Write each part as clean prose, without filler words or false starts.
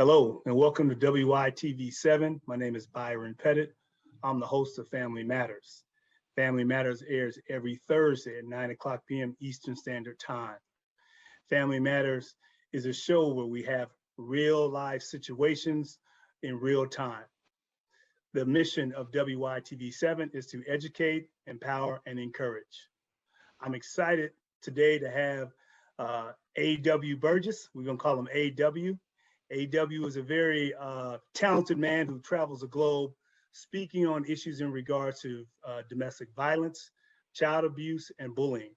Hello and welcome to WYTV7. My name is Byron Pettit. I'm the host of Family Matters. Family Matters airs every Thursday at 9 p.m. Eastern Standard Time. Family Matters is a show where we have real life situations in real time. The mission of WYTV7 is to educate, empower, and encourage. I'm excited today to have A.W. Burgess. We're going to call him A.W. A.W. is a very talented man who travels the globe speaking on issues in regards to domestic violence, child abuse, and bullying.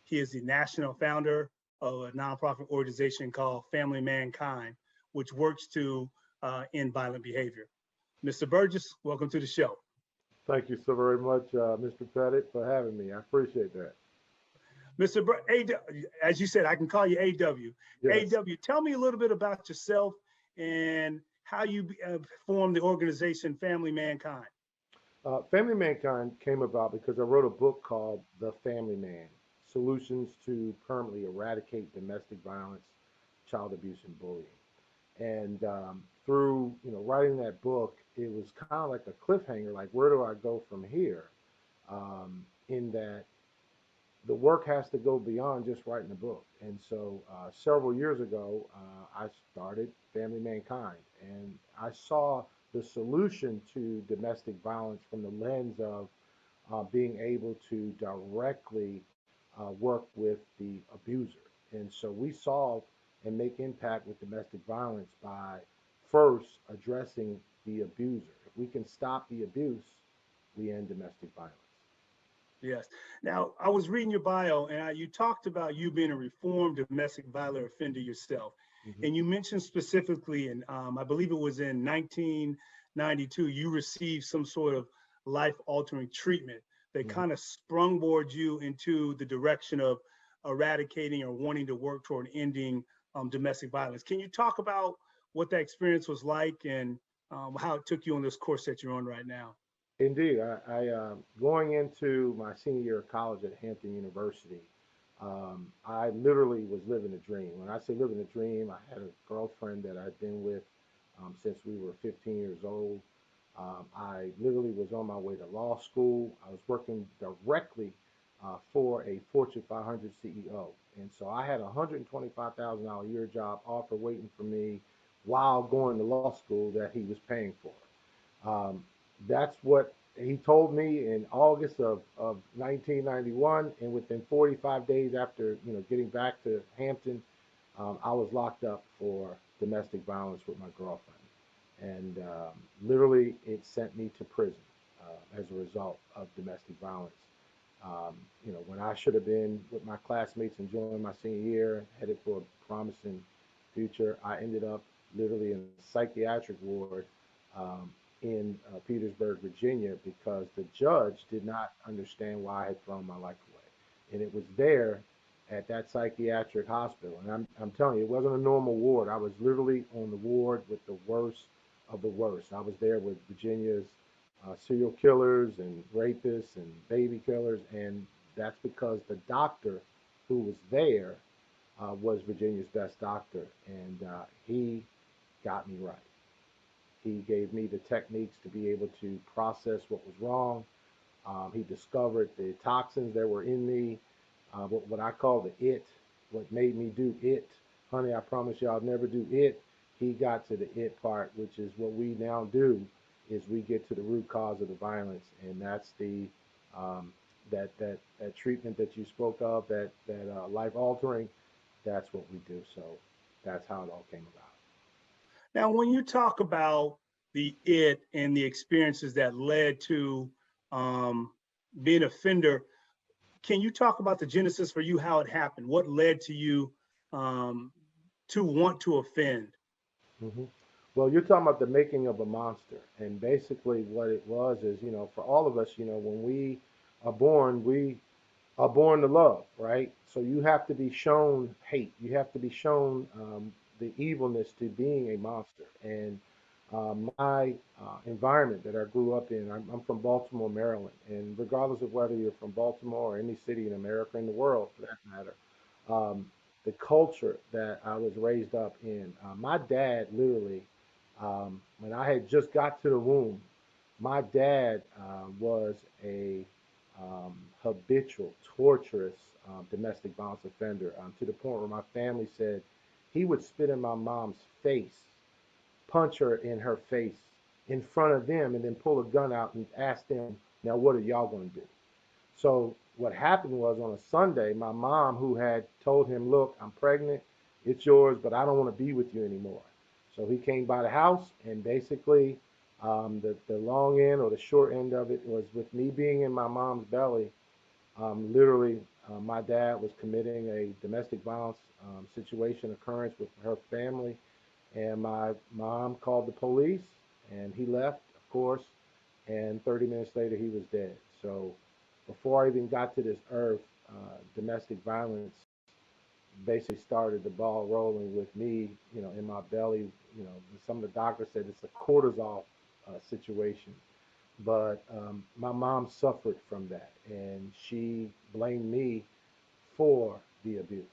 He is the national founder of a nonprofit organization called Family Mankind, which works to end violent behavior. Mr. Burgess, welcome to the show. Thank you so very much, Mr. Pettit, for having me. I appreciate that. Mr. As you said, I can call you AW. Yes. AW, tell me a little bit about yourself and how you formed the organization Family Mankind. Family Mankind came about because I wrote a book called The Family Man, Solutions to Permanently Eradicate Domestic Violence, Child Abuse, and Bullying. And through writing that book, it was kind of like a cliffhanger, like where do I go from here? In that the work has to go beyond just writing a book. And so several years ago, I started Family Mankind, and I saw the solution to domestic violence from the lens of being able to directly work with the abuser. And so we solve and make impact with domestic violence by first addressing the abuser. If we can stop the abuse, we end domestic violence. Yes. Now, I was reading your bio, and you talked about you being a reformed domestic violent offender yourself. Mhm. And you mentioned specifically, and I believe it was in 1992, you received some sort of life-altering treatment that Mhm. kind of sprungboard you into the direction of eradicating or wanting to work toward ending domestic violence. Can you talk about what that experience was like and how it took you on this course that you're on right now? Indeed, I going into my senior year of college at Hampton University, I literally was living a dream. When I say living a dream, I had a girlfriend that I'd been with since we were 15 years old. I literally was on my way to law school. I was working directly for a Fortune 500 CEO, and so I had a $125,000 a year job offer waiting for me while going to law school that he was paying for. Um, that's what he told me in August of 1991. And within 45 days after, getting back to Hampton, I was locked up for domestic violence with my girlfriend. And literally, it sent me to prison as a result of domestic violence. When I should have been with my classmates enjoying my senior year, headed for a promising future, I ended up literally in a psychiatric ward in Petersburg, Virginia, because the judge did not understand why I had thrown my life away. And it was there at that psychiatric hospital. And I'm telling you, it wasn't a normal ward. I was literally on the ward with the worst of the worst. I was there with Virginia's serial killers and rapists and baby killers. And that's because the doctor who was there was Virginia's best doctor. And he got me right. He gave me the techniques to be able to process what was wrong. He discovered the toxins that were in me, what I call the it, what made me do it. Honey, I promise you I'll never do it. He got to the it part, which is what we now do, is we get to the root cause of the violence, and that's the that treatment that you spoke of, that life altering. That's what we do. So that's how it all came about. Now, when you talk about the it and the experiences that led to um, being an offender, can you talk about the genesis for you, how it happened? What led to you um, to want to offend? Hmm. Well, you're talking about the making of a monster, and basically what it was is, for all of us, when we are born to love, right? So you have to be shown hate. You have to be shown the evilness to being a monster. And my environment that I grew up in, I'm from Baltimore, Maryland, and regardless of whether you're from Baltimore or any city in America, in the world for that matter, um, the culture that I was raised up in. My dad literally, when I had just got to the womb, my dad was a habitual, torturous domestic violence offender, to the point where my family said he would spit in my mom's face, punch her in her face in front of them, and then pull a gun out and ask them, now what are y'all going to do? So what happened was on a Sunday, my mom, who had told him, look, I'm pregnant, it's yours, but I don't want to be with you anymore. So he came by the house, and basically the long end or the short end of it was, with me being in my mom's belly, literally my dad was committing a domestic violence situation occurrence with her family, and my mom called the police, and he left, of course, and 30 minutes later he was dead. So before I even got to this earth, domestic violence basically started the ball rolling with me, in my belly. Some of the doctors said it's a cortisol situation, but my mom suffered from that, and she blamed me for the abuse.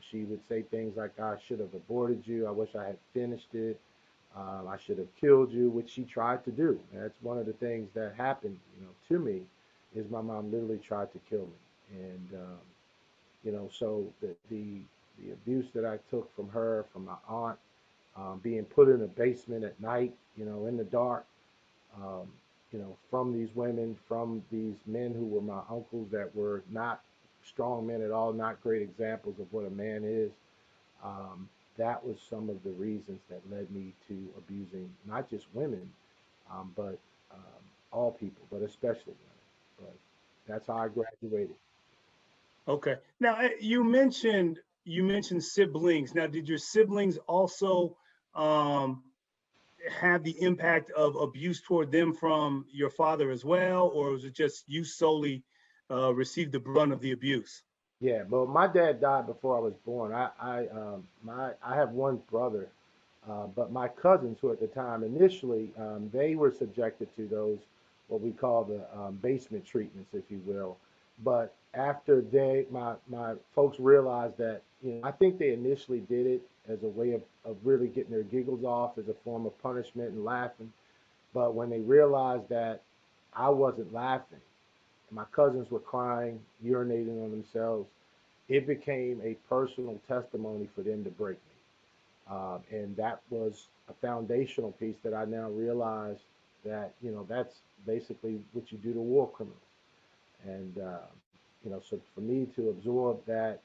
She would say things like, I should have aborted you. I wish I had finished it. I should have killed you, which she tried to do. And that's one of the things that happened, to me, is my mom literally tried to kill me. And, so the abuse that I took from her, from my aunt, being put in a basement at night, in the dark, um, from these women, from these men who were my uncles that were not strong men at all, not great examples of what a man is. Um, that was some of the reasons that led me to abusing not just women, but all people, but especially women. But that's how I graduated. Okay. Now you mentioned siblings. Now, did your siblings also um, have the impact of abuse toward them from your father as well, or was it just you solely received the brunt of the abuse? Yeah, but my dad died before I was born. I have one brother, but my cousins, who at the time initially they were subjected to those what we call the basement treatments, if you will. But after my folks realized that, I think they initially did it as a way of really getting their giggles off, as a form of punishment and laughing. But when they realized that I wasn't laughing, and my cousins were crying, urinating on themselves, it became a personal testimony for them to break me. And that was a foundational piece that I now realize that, that's basically what you do to war criminals. And, so for me to absorb that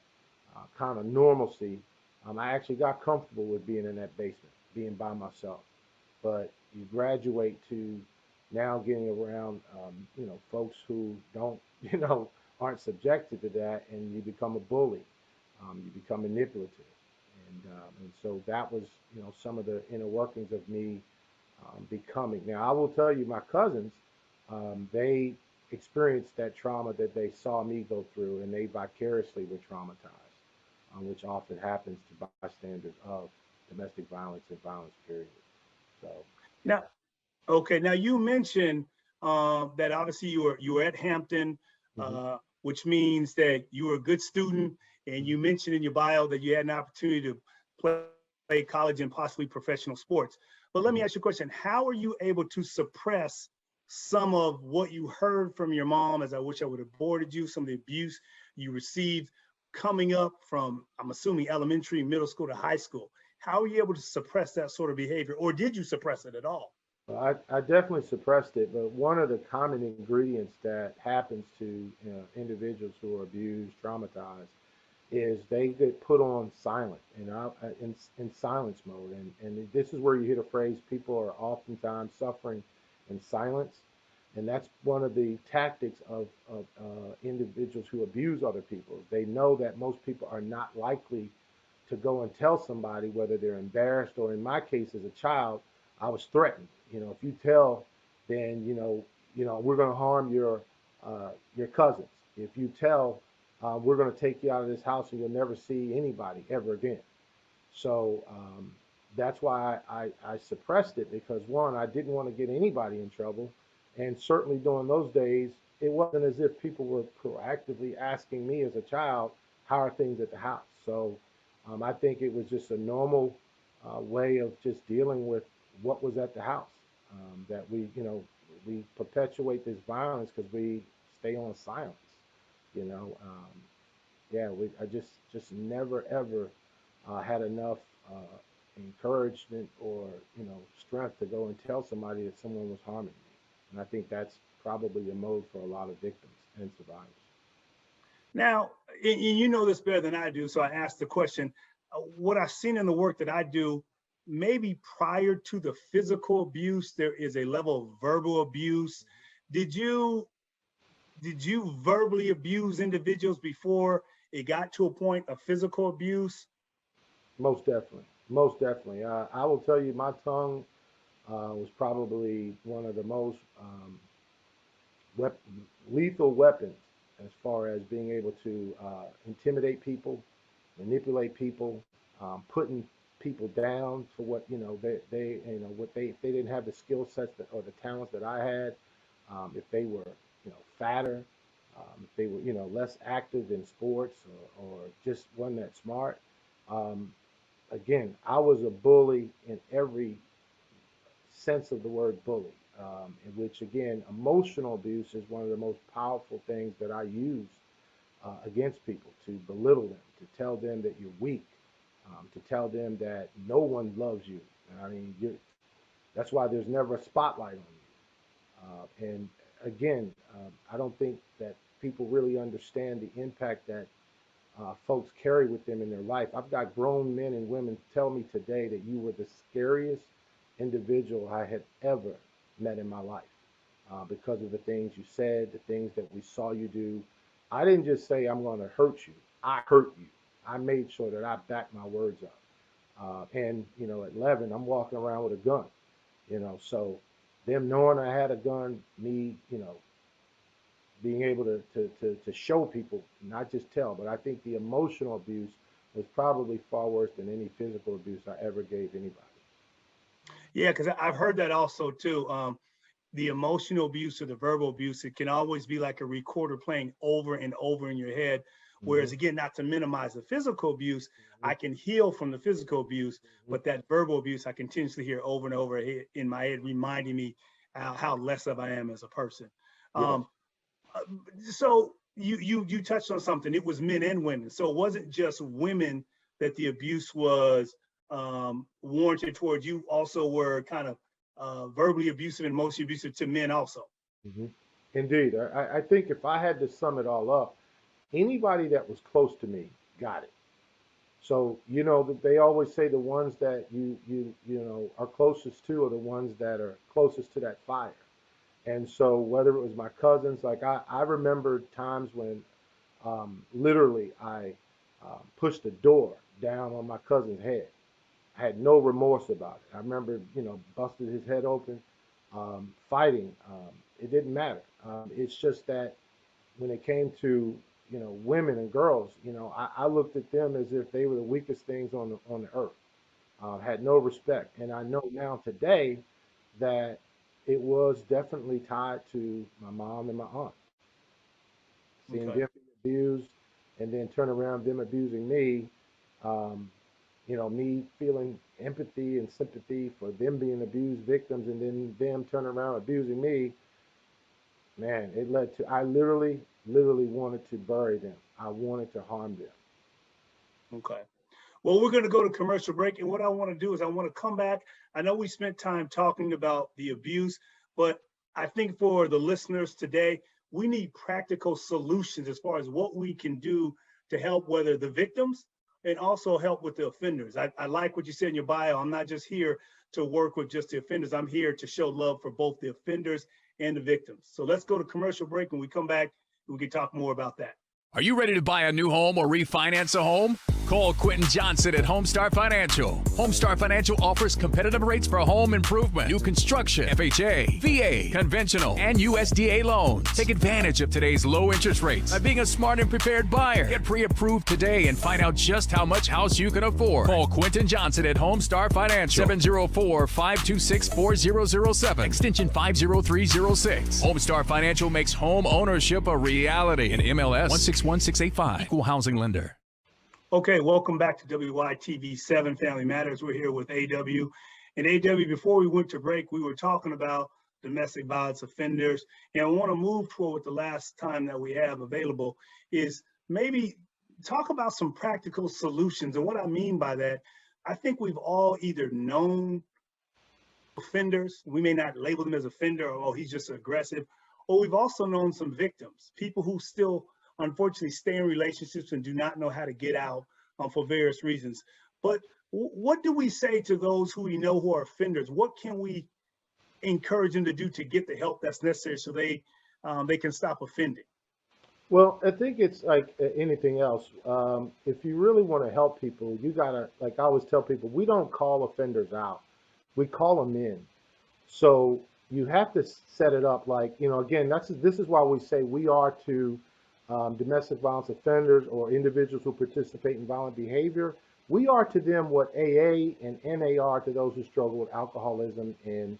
kind of normalcy, I actually got comfortable with being in that basement, being by myself. But you graduate to now getting around, folks who don't, aren't subjected to that, and you become a bully, you become manipulative, and so that was, some of the inner workings of me becoming. Now, I will tell you, my cousins, they experienced that trauma that they saw me go through, and they vicariously were traumatized, which often happens to bystanders of domestic violence and violence, period. So, Now, okay. Now you mentioned that obviously you were at Hampton, hmm which means that you were a good student, and hmm you mentioned in your bio that you had an opportunity to play college and possibly professional sports. But let me hmm ask you a question: how are you able to suppress some of what you heard from your mom? As I wish I would have aborted you, some of the abuse you received coming up from, I'm assuming, elementary, middle school to high school. How are you able to suppress that sort of behavior, or did you suppress it at all? Well, I definitely suppressed it, but one of the common ingredients that happens to, individuals who are abused, traumatized, is they get put on silent, in silence mode, and this is where you hear the phrase, people are oftentimes suffering in silence, and that's one of the tactics of individuals who abuse other people. They know that most people are not likely to go and tell somebody, whether they're embarrassed, or in my case as a child, I was threatened. If you tell, then we're going to harm your cousins. If you tell, we're going to take you out of this house and you'll never see anybody ever again. So that's why I suppressed it, because one, I didn't want to get anybody in trouble, and certainly during those days, it wasn't as if people were proactively asking me as a child, how are things at the house? So I think it was just a normal way of just dealing with what was at the house. That we perpetuate this violence because we stay on silence. You know, yeah, I just never ever had enough encouragement or strength to go and tell somebody that someone was harming me. And I think that's probably a mode for a lot of victims and survivors. Now, and you know this better than I do, so I asked the question. What I've seen in the work that I do, maybe prior to the physical abuse, there is a level of verbal abuse. Did you verbally abuse individuals before it got to a point of physical abuse? Most definitely. Most definitely. I will tell you, my tongue was probably one of the most wep- lethal weapons as far as being able to intimidate people, manipulate people, putting people down for what they what they if they didn't have the skill sets or the talents that I had, if they were fatter, if they were less active in sports or just wasn't that smart. Um, Again, I was a bully in every sense of the word bully, in which, again, emotional abuse is one of the most powerful things that I use against people to belittle them, to tell them that you're weak, to tell them that no one loves you. I mean, that's why there's never a spotlight on you. And again, I don't think that people really understand the impact that folks carry with them in their life. I've got grown men and women tell me today that you were the scariest individual I had ever met in my life because of the things you said, the things that we saw you do. I didn't just say, I'm going to hurt you. I hurt you. I made sure that I backed my words up. And, at 11, I'm walking around with a gun, so them knowing I had a gun, me, being able to show people, not just tell, but I think the emotional abuse was probably far worse than any physical abuse I ever gave anybody. Yeah, because I've heard that also too. The emotional abuse or the verbal abuse, it can always be like a recorder playing over and over in your head. Mm-hmm. Whereas again, not to minimize the physical abuse, Mm-hmm. I can heal from the physical abuse, Mm-hmm. but that verbal abuse, I continuously hear over and over in my head, reminding me how less of I am as a person. Yes. Um, so you touched on something. It was men and women. So it wasn't just women that the abuse was warranted towards. You also were kind of verbally abusive and emotionally abusive to men also. Mm-hmm. Indeed. I think if I had to sum it all up, anybody that was close to me got it. So they always say the ones that are closest to are the ones that are closest to that fire. And so whether it was my cousins, like I remember times when literally I pushed a door down on my cousin's head. I had no remorse about it. I remember, busted his head open, fighting. It didn't matter. It's just that when it came to, women and girls, I looked at them as if they were the weakest things on the earth. Had no respect. And I know now today that it was definitely tied to my mom and my aunt. Seeing Okay. them abused and then turn around them abusing me, um, me feeling empathy and sympathy for them being abused victims and then them turn around abusing me, man, it led to, I literally wanted to bury them. I wanted to harm them. Okay. Well, we're going to go to commercial break. And what I want to do is I want to come back. I know we spent time talking about the abuse, but I think for the listeners today, we need practical solutions as far as what we can do to help whether the victims and also help with the offenders. I like what you said in your bio. I'm not just here to work with just the offenders. I'm here to show love for both the offenders and the victims. So let's go to commercial break. When we come back, we can talk more about that. Are you ready to buy a new home or refinance a home? Call Quentin Johnson at Homestar Financial. Homestar Financial offers competitive rates for home improvement, new construction, FHA, VA, conventional, and USDA loans. Take advantage of today's low interest rates by being a smart and prepared buyer. Get pre-approved today and find out just how much house you can afford. Call Quentin Johnson at Homestar Financial, 704-526-4007, extension 50306. Homestar Financial makes home ownership a reality in MLS 161685. Equal housing lender. Okay, welcome back to WYTV7 Family Matters. We're here with AW. And AW, before we went to break, we were talking about domestic violence offenders. And I want to move toward the last time that we have available is maybe talk about some practical solutions. And what I mean by that, I think we've all either known offenders. We may not label them as offender or, oh, he's just aggressive. Or we've also known some victims, people who still unfortunately stay in relationships and do not know how to get out for various reasons. But what do we say to those who we know who are offenders? What can we encourage them to do to get the help that's necessary so they can stop offending? Well, I think it's like anything else. If you really want to help people, you gotta, like I always tell people, we don't call offenders out. We call them in. So you have to set it up like, again, this is why we say we are to domestic violence offenders or individuals who participate in violent behavior. We are to them what AA and NA are to those who struggle with alcoholism and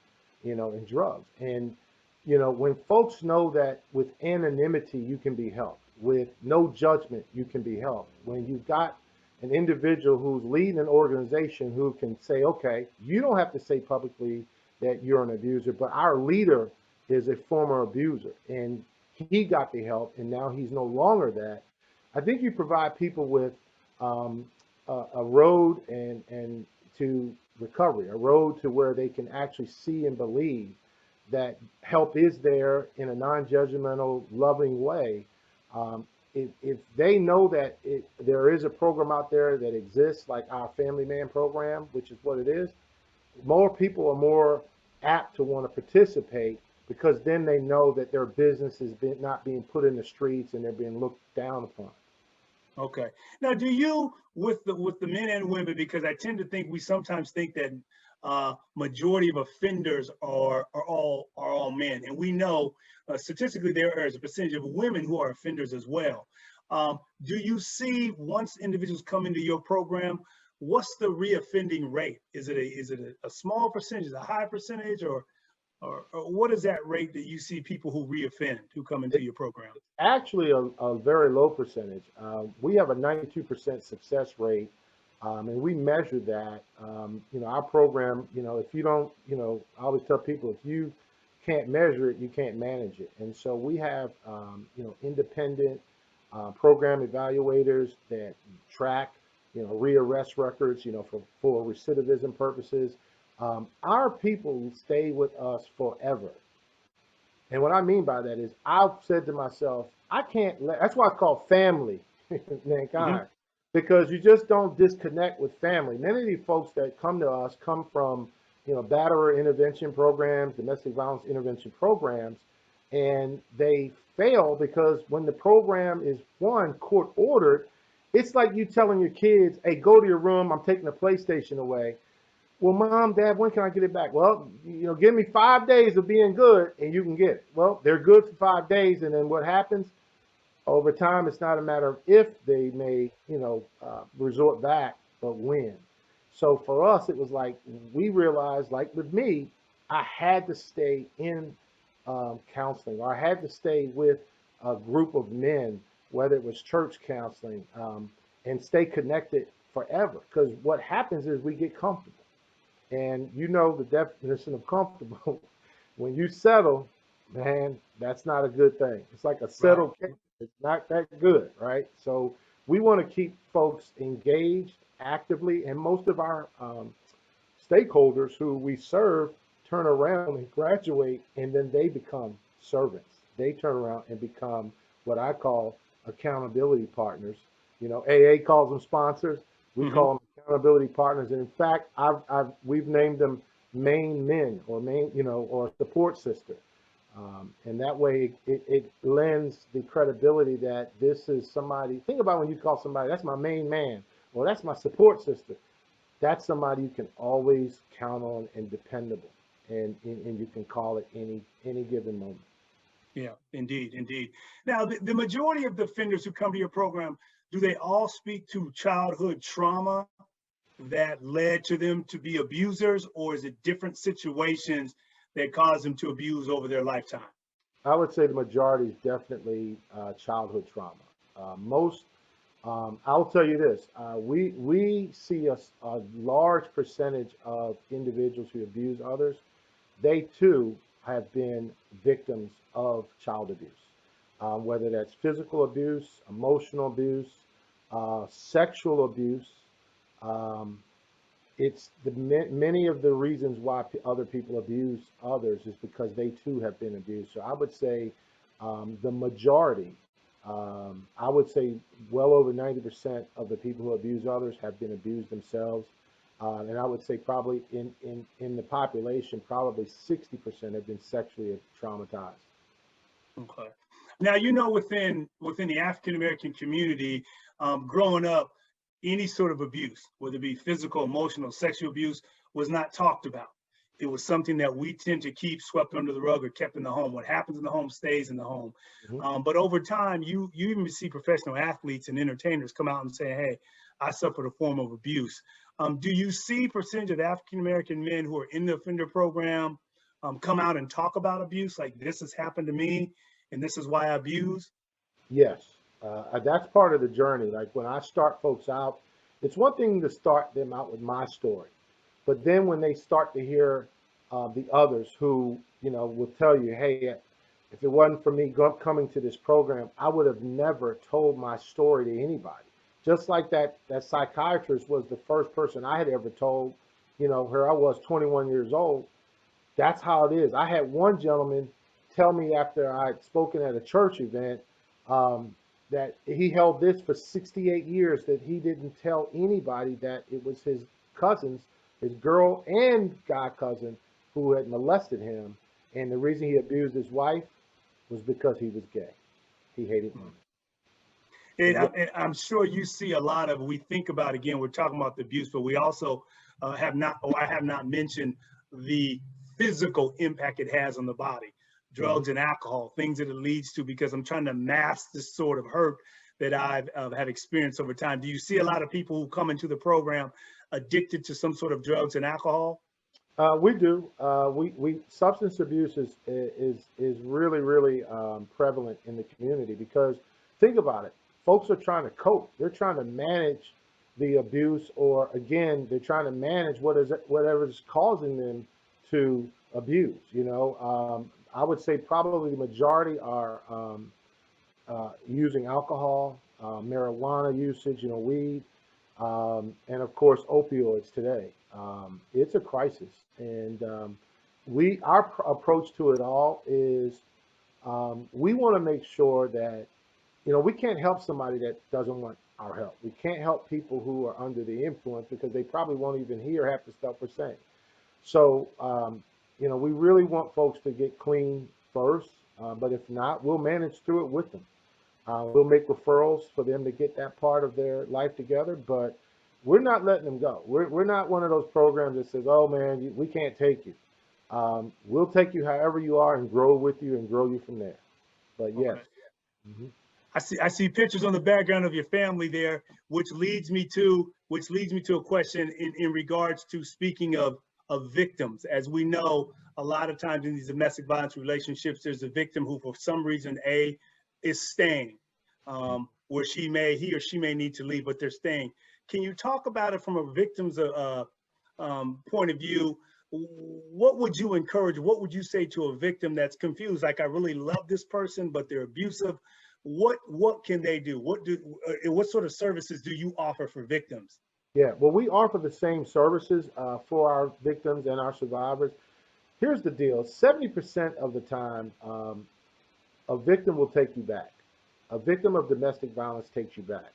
drugs. And when folks know that with anonymity you can be helped, with no judgment you can be helped, when you've got an individual who's leading an organization who can say, okay, you don't have to say publicly that you're an abuser, but our leader is a former abuser and he got the help and now he's no longer that. I think you provide people with a road and to recovery, a road to where they can actually see and believe that help is there in a non-judgmental, loving way. If they know that there is a program out there that exists, like our Family Man program, which is what it is, more people are more apt to want to participate because then they know that their business is not being put in the streets and they're being looked down upon. Okay. Now, do you with the men and women? Because I tend to think we sometimes think that majority of offenders are all men, and we know statistically there is a percentage of women who are offenders as well. Do you see once individuals come into your program, what's the reoffending rate? Is it a small percentage, a high percentage, or what is that rate that you see people who reoffend who come into your program? Actually, a very low percentage. We have a 92% success rate, and we measure that. Our program, if you don't, I always tell people, if you can't measure it, you can't manage it. And so we have, independent program evaluators that track, rearrest records, for recidivism purposes. Our people stay with us forever. And what I mean by that is I've said to myself, that's why it's called family, mankind, because you just don't disconnect with family. Many of these folks that come to us come from, batterer intervention programs, domestic violence intervention programs, and they fail because when the program is court ordered, it's like you telling your kids, hey, go to your room, I'm taking the PlayStation away. Well, Mom, Dad, when can I get it back? Well, give me 5 days of being good and you can get it. Well, they're good for 5 days. And then what happens over time, it's not a matter of if they may, resort back, but when. So for us, it was like, we realized, like with me, I had to stay in counseling, or I had to stay with a group of men, whether it was church counseling, and stay connected forever. Because what happens is we get comfortable. And the definition of comfortable. When you settle, man, that's not a good thing. It's like a settled case. It's not that good, right? So we want to keep folks engaged actively, and most of our stakeholders who we serve turn around and graduate, and then they become servants. They turn around and become what I call accountability partners. AA calls them sponsors. We call them accountability partners. And in fact, we've named them main men or support sister. And that way it lends the credibility that this is somebody. Think about when you call somebody, that's my main man, or that's my support sister. That's somebody you can always count on and dependable. And you can call it any given moment. Yeah, indeed. Now, the majority of the offenders who come to your program, do they all speak to childhood trauma that led to them to be abusers, or is it different situations that cause them to abuse over their lifetime? I would say the majority is definitely childhood trauma. Most I'll tell you this: we see a large percentage of individuals who abuse others. They too have been victims of child abuse, whether that's physical abuse, emotional abuse, sexual abuse. Um, it's many of the reasons why other people abuse others is because they too have been abused. So I would say the majority, I would say well over 90% of the people who abuse others have been abused themselves. And I would say probably in the population, probably 60% have been sexually traumatized. Okay. Now, you know, within the African American community, growing up, any sort of abuse, whether it be physical, emotional, sexual abuse, was not talked about. It was something that we tend to keep swept under the rug or kept in the home. What happens in the home stays in the home. Mhm. But over time, you even see professional athletes and entertainers come out and say, "Hey, I suffered a form of abuse." Do you see percentage of African American men who are in the offender program come out and talk about abuse, like this has happened to me, and this is why I abuse? Yes, that's part of the journey. Like when I start folks out, it's one thing to start them out with my story, but then when they start to hear the others who, will tell you, hey, if it wasn't for me coming to this program, I would have never told my story to anybody. Just like that psychiatrist was the first person I had ever told, here I was 21 years old. That's how it is. I had one gentleman tell me after I'd spoken at a church event um, that he held this for 68 years, that he didn't tell anybody that it was his cousins, his girl and guy cousin, who had molested him. And the reason he abused his wife was because he was gay. He hated women. And I'm sure you see a lot of, we think about, again, we're talking about the abuse, but we also have not, or I have not mentioned the physical impact it has on the body, Mhm. drugs and alcohol, things that it leads to, because I'm trying to mask this sort of hurt that I've have experienced over time. Do you see a lot of people who come into the program addicted to some sort of drugs and alcohol? We do. We substance abuse is really really prevalent in the community because think about it. Folks are trying to cope. They're trying to manage the abuse, or again, they're trying to manage whatever is causing them to abuse. I would say probably the majority are using alcohol, marijuana usage, weed, and of course opioids today. It's a crisis, and our approach to it all is we want to make sure that we can't help somebody that doesn't want our help. We can't help people who are under the influence because they probably won't even hear half the stuff we're saying. So we really want folks to get clean first, but if not, we'll manage through it with them. We'll make referrals for them to get that part of their life together, but we're not letting them go. We're not one of those programs that says, oh man, we can't take you. We'll take you however you are and grow with you and grow you from there. But yes. Okay. Mhm. I see pictures on the background of your family there, which leads me to a question in regards to, speaking of victims. As we know, a lot of times in these domestic violence relationships, there's a victim who, for some reason, is staying, where he or she may need to leave, but they're staying. Can you talk about it from a victim's point of view? What would you encourage? What would you say to a victim that's confused? Like, I really love this person, but they're abusive. What can they do? What sort of services do you offer for victims? Yeah, well, we offer the same services for our victims and our survivors. Here's the deal: 70% of the time, a victim will take you back. A victim of domestic violence takes you back.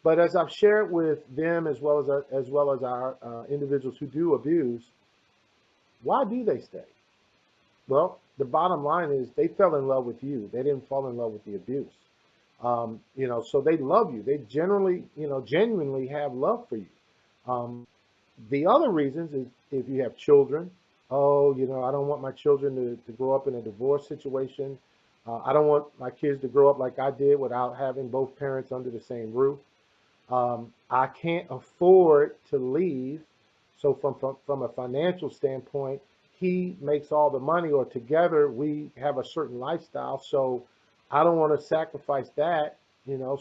But as I've shared with them, as well as our individuals who do abuse, why do they stay? Well, the bottom line is they fell in love with you. They didn't fall in love with the abuse. So they love you. They generally, genuinely have love for you. Um, the other reasons is if you have children. Oh, I don't want my children to grow up in a divorce situation. I don't want my kids to grow up like I did without having both parents under the same roof. I can't afford to leave. So from a financial standpoint, he makes all the money, or together we have a certain lifestyle. So I don't want to sacrifice that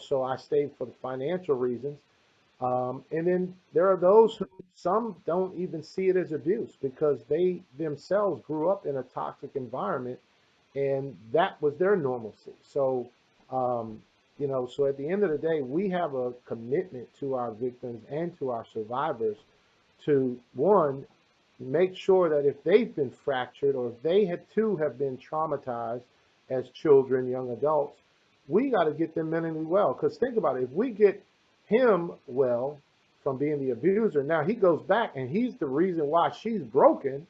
so I stayed for the financial reasons. And then there are those who some don't even see it as abuse because they themselves grew up in a toxic environment and that was their normalcy. Um, so at the end of the day, we have a commitment to our victims and to our survivors to one, make sure that if they've been fractured or if they had too have been traumatized as children, young adults, we got to get them mentally well. Because think about it, if we get him well from being the abuser, now he goes back and he's the reason why she's broken,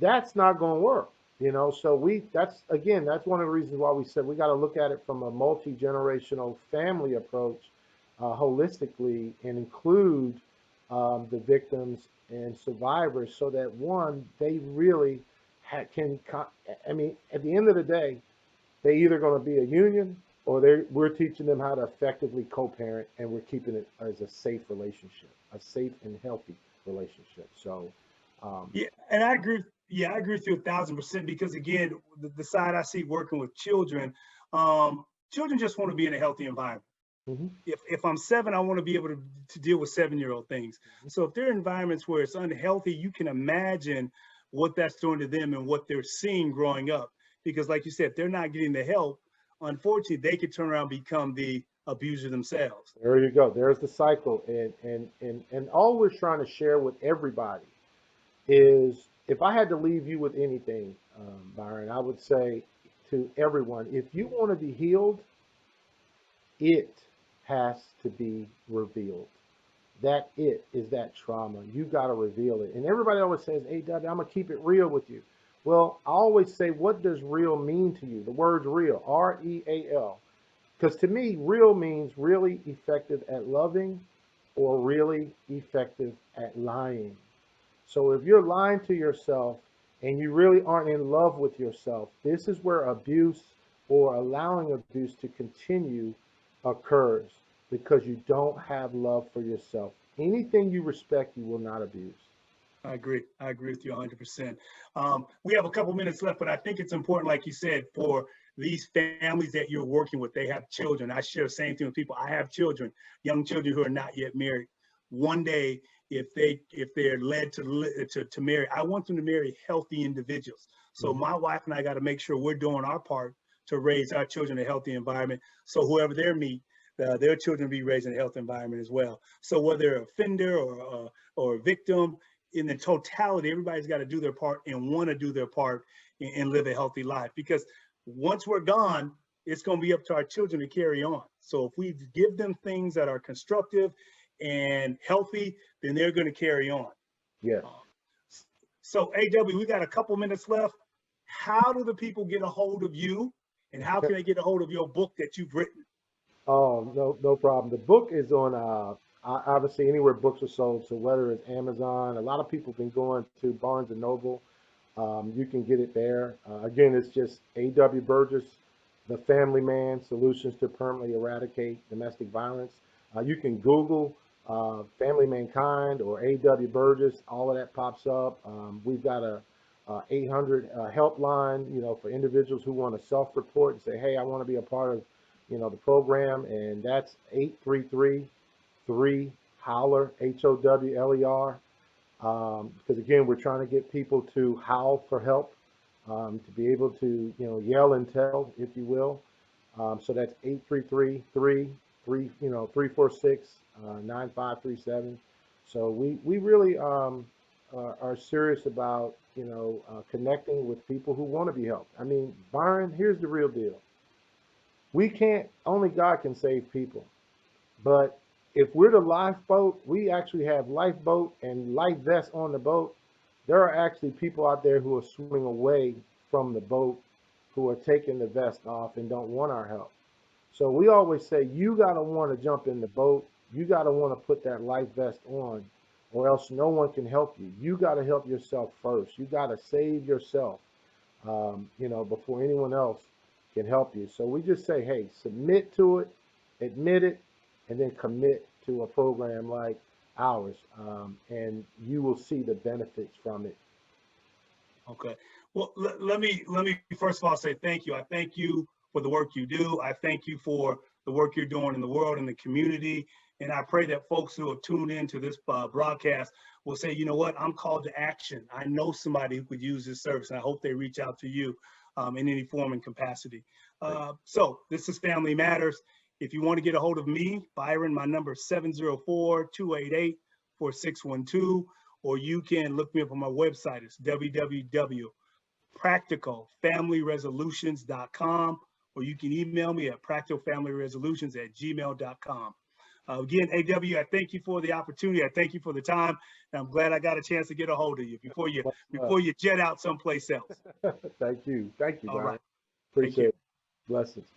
that's not going to work. So that's one of the reasons why we said we got to look at it from a multi-generational family approach, holistically, and include the victims and survivors so that one, they really I mean, at the end of the day, they either going to be a union or we're teaching them how to effectively co-parent, and we're keeping it as a safe relationship, a safe and healthy relationship. So, Yeah, and I agree. Yeah, I agree with you 1,000% because again, the side I see working with children, children just want to be in a healthy environment. mhm, If I'm 7, I want to be able to deal with 7-year-old things. So if there are environments where it's unhealthy, you can imagine what that's doing to them and what they're seeing growing up. Because like you said, if they're not getting the help, unfortunately, they could turn around and become the abuser themselves. there you go. There's the cycle, and all we're trying to share with everybody is, if I had to leave you with anything, Byron, I would say to everyone, if you want to be healed, it has to be revealed. That it is that trauma. You got to reveal it. And everybody always says, hey, I'm going to keep it real with you. Well, I always say, what does real mean to you? The word's real, REAL. Because to me, real means really effective at loving or really effective at lying. So if you're lying to yourself and you really aren't in love with yourself, this is where abuse or allowing abuse to continue occurs because you don't have love for yourself. Anything you respect, you will not abuse. I agree. I agree with you 100%. We have a couple minutes left, but I think it's important, like you said, for these families that you're working with, they have children. I share the same thing with people. I have children, young children who are not yet married. One day, if they're led to marry, I want them to marry healthy individuals. So Mhm. my wife and I got to make sure we're doing our part to raise our children in a healthy environment. So whoever they meet, their children be raised in a healthy environment as well. So whether they're a offender or a victim, in the totality, everybody's got to do their part and want to do their part and live a healthy life. Because once we're gone, it's going to be up to our children to carry on. So if we give them things that are constructive and healthy, then they're going to carry on. Yes. Um, so AW, we got a couple minutes left. How do the people get a hold of you, and how can they get a hold of your book that you've written? Oh, no, no problem. The book is on, obviously anywhere books are sold. So whether it's Amazon, a lot of people have been going to Barnes and Noble. You can get it there. Again, it's just A.W. Burgess, The Family Man, Solutions to Permanently Eradicate Domestic Violence. You can Google Family Mankind or A.W. Burgess. All of that pops up. We've got a 800 helpline, for individuals who want to self-report and say, hey, I want to be a part of, the program. And that's 833-3-HOWLER, HOWLER. Because again, we're trying to get people to howl for help, to be able to, yell and tell, if you will. So that's 833-346-9537. So we really are serious about, connecting with people who want to be helped. I mean, Byron, here's the real deal. Only God can save people. But if we're the lifeboat, we actually have lifeboat and life vests on the boat. There are actually people out there who are swimming away from the boat, who are taking the vest off and don't want our help. So we always say, you got to want to jump in the boat. You got to want to put that life vest on, or else no one can help you. You got to help yourself first. You got to save yourself, before anyone else can help you. So we just say, hey, submit to it, admit it, and then commit to a program like ours, and you will see the benefits from it. Okay. Well, let me first of all say thank you. I thank you for the work you do. I thank you for the work you're doing in the world and the community. And I pray that folks who have tuned into this broadcast will say, you know what, I'm called to action. I know somebody who could use this service, and I hope they reach out to you in any form and capacity. So this is Family Matters. If you want to get a hold of me, Byron, my number is 704-288-4612, or you can look me up on my website. It's www.practicalfamilyresolutions.com, or you can email me at practicalfamilyresolutions@gmail.com. Again, AW, I thank you for the opportunity. I thank you for the time. And I'm glad I got a chance to get a hold of you before you jet out someplace else. Thank you. Thank you, All Brian. right. Appreciate it. Blessings.